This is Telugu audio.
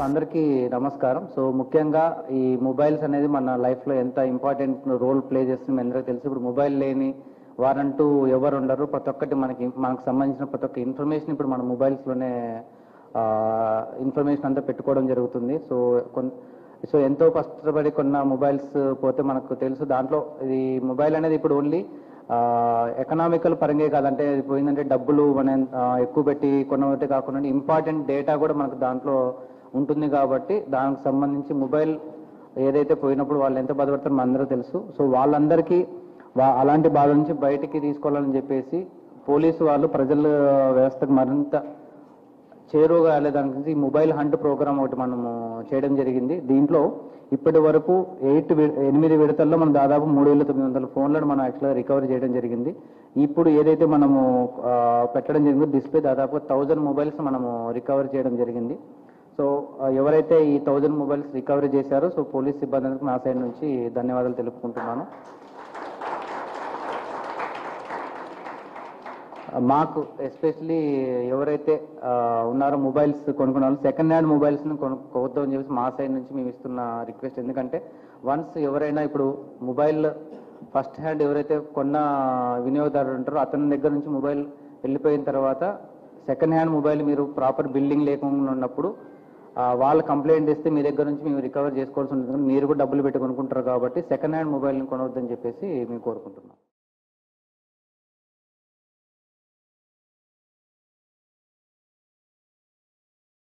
అందరికీ నమస్కారం. సో ముఖ్యంగా ఈ మొబైల్స్ అనేది మన లైఫ్లో ఎంత ఇంపార్టెంట్ రోల్ ప్లే చేస్తుంది మీ అందరికీ తెలుసు. ఇప్పుడు మొబైల్ లేని వారంటూ ఎవరు ఉండరు. ప్రతి ఒక్కటి మనకు సంబంధించిన ప్రతి ఒక్క ఇన్ఫర్మేషన్ ఇప్పుడు మన మొబైల్స్లోనే ఇన్ఫర్మేషన్ అంతా పెట్టుకోవడం జరుగుతుంది. సో ఎంతో కష్టపడి కొన్న మొబైల్స్ పోతే మనకు తెలుసు. దాంట్లో ఇది మొబైల్ అనేది ఇప్పుడు ఓన్లీ ఎకనామికల్ పరంగా కాదంటే ఇప్పుడు ఏంటంటే డబ్బులు మనం ఎక్కువ పెట్టి కొన్నట్టే కాకుండా ఇంపార్టెంట్ డేటా కూడా మనకు దాంట్లో ఉంటుంది. కాబట్టి దానికి సంబంధించి మొబైల్ ఏదైతే పోయినప్పుడు వాళ్ళు ఎంత బాధపడతారో మనందరూ తెలుసు. సో వాళ్ళందరికీ అలాంటి బాధ నుంచి బయటికి తీసుకోవాలని చెప్పేసి పోలీసు వాళ్ళు ప్రజల వ్యవస్థకు మరింత చేరువగా వెళ్ళేదానికి ఈ మొబైల్ హంట్ ప్రోగ్రామ్ ఒకటి మనము చేయడం జరిగింది. దీంట్లో ఇప్పటి వరకు 8 విడతల్లో మనం దాదాపు 3,900 ఫోన్లను మనం యాక్చువల్గా రికవరీ చేయడం జరిగింది. ఇప్పుడు ఏదైతే మనము పెట్టడం జరిగిందో డిస్ప్లే దాదాపు 1000 మొబైల్స్ మనము రికవరీ చేయడం జరిగింది. సో ఎవరైతే ఈ 1000 మొబైల్స్ రికవరీ చేశారో సో పోలీస్ సిబ్బందికి నా సైడ్ నుంచి ధన్యవాదాలు తెలుపుకుంటున్నాను. మాకు ఎస్పెషలీ ఎవరైతే ఉన్నారో మొబైల్స్ కొనుక్కున్న వాళ్ళు సెకండ్ హ్యాండ్ మొబైల్స్ని కొనుక్కోవద్దని చెప్పేసి మా సైడ్ నుంచి మేము ఇస్తున్న రిక్వెస్ట్. ఎందుకంటే వన్స్ ఎవరైనా ఇప్పుడు మొబైల్ ఫస్ట్ హ్యాండ్ ఎవరైతే కొన్న వినియోగదారులు ఉంటారో అతని దగ్గర నుంచి మొబైల్ వెళ్ళిపోయిన తర్వాత సెకండ్ హ్యాండ్ మొబైల్ మీరు ప్రాపర్ బిల్డింగ్ లేకుండా ఉన్నప్పుడు వాళ్ళు కంప్లైంట్ ఇస్తే మీ దగ్గర నుంచి మేము రికవర్ చేసుకోవాల్సి ఉంటుంది. మీరు కూడా డబ్బులు పెట్టి కొనుక్కుంటారు కాబట్టి సెకండ్ హ్యాండ్ మొబైల్ని కొనవద్దని చెప్పేసి మేము కోరుకుంటున్నాం.